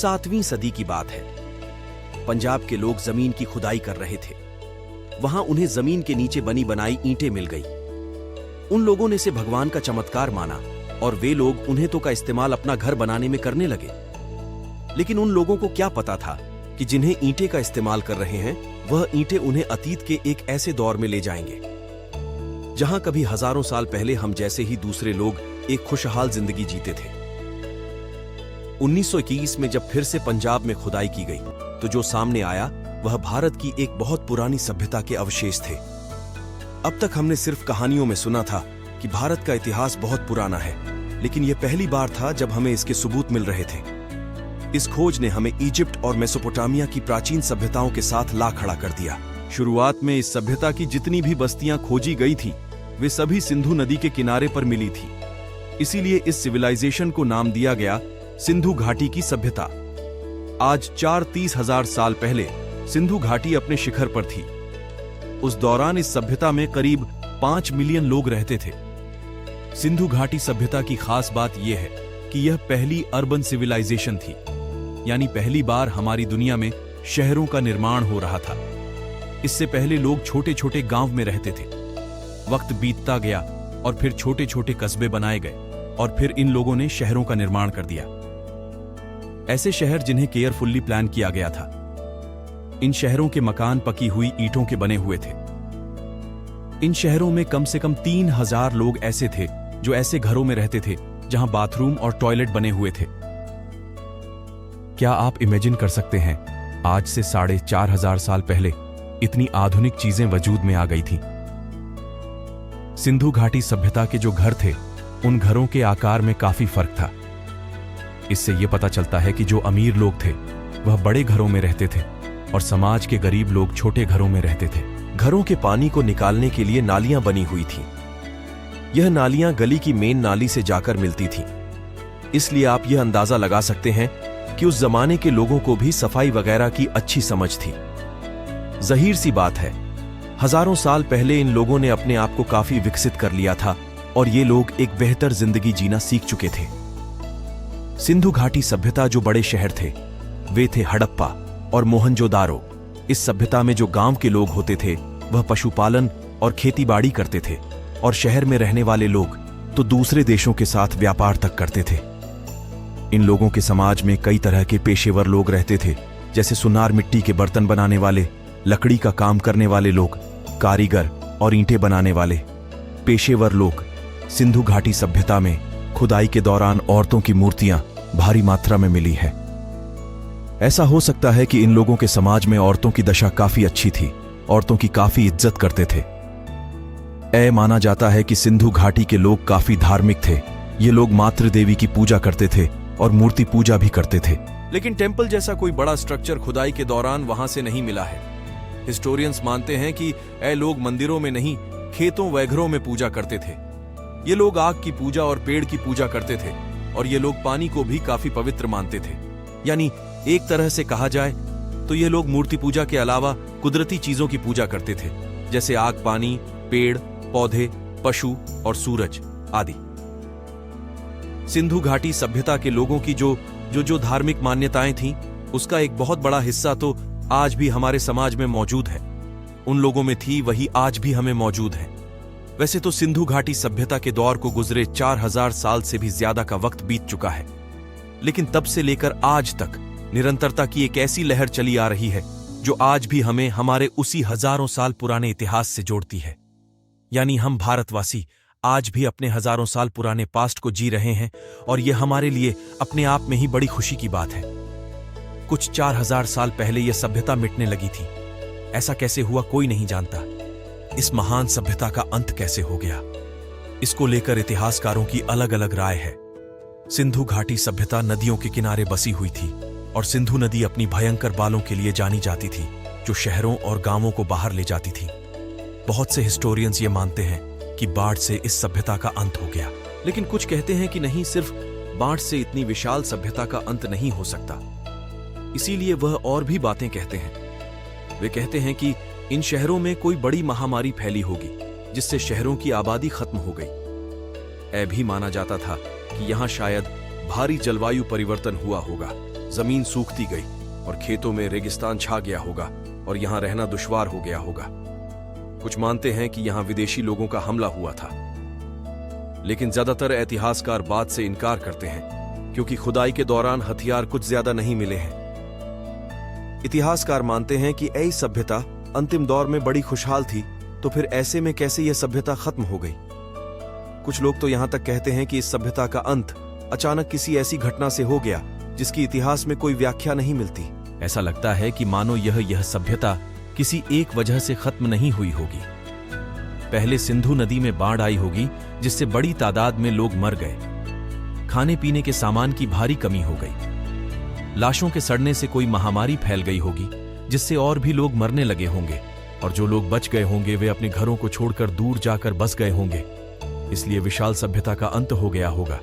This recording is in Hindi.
7वीं सदी की बात है। पंजाब के लोग जमीन की खुदाई कर रहे थे। वहां उन्हें जमीन के नीचे बनी बनाई ईंटें मिल गई। उन लोगों ने इसे भगवान का चमत्कार माना और वे लोग उन्हें तो का इस्तेमाल अपना घर बनाने में करने लगे। लेकिन उन लोगों को क्या पता था कि जिन्हें ईंटें का इस्तेमाल कर रहे हैं वह ईंटें उन्हें अतीत के एक ऐसे दौर में ले जाएंगे जहां कभी हजारों साल पहले हम जैसे ही दूसरे लोग एक खुशहाल जिंदगी जीते थे। 1921 में जब फिर से पंजाब में खुदाई की गई तो जो सामने आया वह भारत की एक बहुत पुरानी सभ्यता के अवशेष थे। अब तक हमने सिर्फ कहानियों में सुना था कि भारत का इतिहास बहुत पुराना है, लेकिन यह पहली बार था जब हमें इसके सबूत मिल रहे थे। इस खोज ने हमें इजिप्ट और मेसोपोटामिया की प्राचीन सभ्यताओं के साथ ला खड़ा कर दिया। शुरुआत में इस सभ्यता की जितनी भी बस्तियां खोजी गई थी वे सभी सिंधु नदी के किनारे पर मिली थी। इसीलिए इस सिविलाइजेशन को नाम दिया गया सिंधु घाटी की सभ्यता। आज 30,000 साल पहले सिंधु घाटी अपने शिखर पर थी। उस दौरान इस सभ्यता में करीब 5 मिलियन लोग रहते थे। सिंधु घाटी सभ्यता की खास बात यह है कि यह पहली अर्बन सिविलाइजेशन थी, यानी पहली बार हमारी दुनिया में शहरों का निर्माण हो रहा था। इससे पहले लोग छोटे छोटे गांव में रहते थे। वक्त बीतता गया और फिर छोटे छोटे कस्बे बनाए गए और फिर इन लोगों ने शहरों का निर्माण कर दिया। ऐसे शहर जिन्हें केयरफुल्ली प्लान किया गया था। इन शहरों के मकान पकी हुई ईंटों के बने हुए थे। इन शहरों में कम से कम 3,000 लोग ऐसे थे जो ऐसे घरों में रहते थे जहां बाथरूम और टॉयलेट बने हुए थे। क्या आप इमेजिन कर सकते हैं, आज से 4,500 साल पहले इतनी आधुनिक चीजें वजूद में आ गई थीं। सिंधु घाटी सभ्यता के जो घर थे उन घरों के आकार में काफी फर्क था। इससे यह पता चलता है कि जो अमीर लोग थे वह बड़े घरों में रहते थे और समाज के गरीब लोग छोटे घरों में रहते थे। घरों के पानी को निकालने के लिए नालियां बनी हुई थीं। यह नालियां गली की मेन नाली से जाकर मिलती थीं। इसलिए आप यह अंदाजा लगा सकते हैं कि उस जमाने के लोगों को भी सफाई वगैरह की अच्छी समझ थी। जाहिर सी बात है, हजारों साल पहले इन लोगों ने अपने आप को काफी विकसित कर लिया था और ये लोग एक बेहतर जिंदगी जीना सीख चुके थे। सिंधु घाटी सभ्यता जो बड़े शहर थे वे थे हड़प्पा और मोहनजोदारो। इस सभ्यता में जो गांव के लोग होते थे वह पशुपालन और खेतीबाड़ी करते थे और शहर में रहने वाले लोग तो दूसरे देशों के साथ व्यापार तक करते थे। इन लोगों के समाज में कई तरह के पेशेवर लोग रहते थे, जैसे सुनार मिट्टी के बर्तन बनाने वाले, लकड़ी का काम करने वाले लोग, कारीगर और ईंटें बनाने वाले पेशेवर लोग। सिंधु घाटी सभ्यता में खुदाई के दौरान औरतों की मूर्तियां भारी मात्रा में मिली है। ऐसा हो सकता है कि इन लोगों के समाज में औरतों की दशा काफी अच्छी थी, औरतों की काफी इज्जत करते थे। माना जाता है कि सिंधु घाटी के लोग काफी धार्मिक थे। ये लोग मातृ देवी की पूजा करते थे और मूर्ति पूजा भी करते थे। लेकिन टेंपल जैसा कोई बड़ा स्ट्रक्चर खुदाई के दौरान वहां से नहीं मिला है। हिस्टोरियंस मानते हैं कि लोग मंदिरों में नहीं, खेतों वैघरों में पूजा करते थे। ये लोग आग की पूजा और पेड़ की पूजा करते थे और ये लोग पानी को भी काफी पवित्र मानते थे। यानी एक तरह से कहा जाए तो ये लोग मूर्ति पूजा के अलावा कुदरती चीजों की पूजा करते थे, जैसे आग, पानी, पेड़, पौधे, पशु और सूरज आदि। सिंधु घाटी सभ्यता के लोगों की जो धार्मिक मान्यताएं थीं, उसका एक बहुत बड़ा हिस्सा तो आज भी हमारे समाज में मौजूद है। उन लोगों में थी वही आज भी हमें मौजूद है। वैसे तो सिंधु घाटी सभ्यता के दौर को गुजरे 4,000 साल से भी ज्यादा का वक्त बीत चुका है, लेकिन तब से लेकर आज तक निरंतरता की एक ऐसी लहर चली आ रही है जो आज भी हमें हमारे उसी हजारों साल पुराने इतिहास से जोड़ती है। यानी हम भारतवासी आज भी अपने हजारों साल पुराने पास्ट को जी रहे हैं और यह हमारे लिए अपने आप में ही बड़ी खुशी की बात है। कुछ 4,000 साल पहले यह सभ्यता मिटने लगी थी। ऐसा कैसे हुआ कोई नहीं जानता। इस महान सभ्यता का अंत कैसे हो गया, इसको लेकर इतिहासकारों की अलग अलग राय है। सिंधु घाटी सभ्यता नदियों के किनारे बसी हुई थी और सिंधु नदी अपनी भयंकर बालों के लिए जानी जाती थी, जो शहरों और गांवों को बाहर ले जाती थी। बहुत से हिस्टोरियंस ये मानते हैं कि बाढ़ से इस सभ्यता का अंत हो गया, लेकिन कुछ कहते हैं कि नहीं, सिर्फ बाढ़ से इतनी विशाल सभ्यता का अंत नहीं हो सकता। इसीलिए वह और भी बातें कहते हैं। वे कहते हैं कि इन शहरों में कोई बड़ी महामारी फैली होगी जिससे शहरों की आबादी खत्म हो गई। भी माना जाता था कि यहां शायद भारी जलवायु परिवर्तन हुआ होगा, जमीन सूखती गई और खेतों में रेगिस्तान छा गया होगा और यहाँ रहना दुश्वार हो गया होगा। कुछ मानते हैं कि यहाँ विदेशी लोगों का हमला हुआ था, लेकिन ज्यादातर इतिहासकार बात से इनकार करते हैं क्योंकि खुदाई के दौरान हथियार कुछ ज्यादा नहीं मिले हैं। इतिहासकार मानते हैं कि ऐ सभ्यता अंतिम दौर में बड़ी खुशहाल थी, तो फिर ऐसे में कैसे यह सभ्यता खत्म हो गई। कुछ लोग तो यहां तक कहते हैं कि इस सभ्यता का अंत अचानक किसी ऐसी घटना से हो गया जिसकी इतिहास में कोई व्याख्या नहीं मिलती। ऐसा लगता है कि मानो यह सभ्यता किसी एक वजह से खत्म नहीं हुई होगी। पहले सिंधु नदी में बाढ़ आई होगी जिससे बड़ी तादाद में लोग मर गए। खाने पीने के सामान की भारी कमी हो गई। लाशों के सड़ने से कोई महामारी फैल गई होगी जिससे और भी लोग मरने लगे होंगे, और जो लोग बच गए होंगे वे अपने घरों को छोड़कर दूर जाकर बस गए होंगे। इसलिए विशाल सभ्यता का अंत हो गया होगा।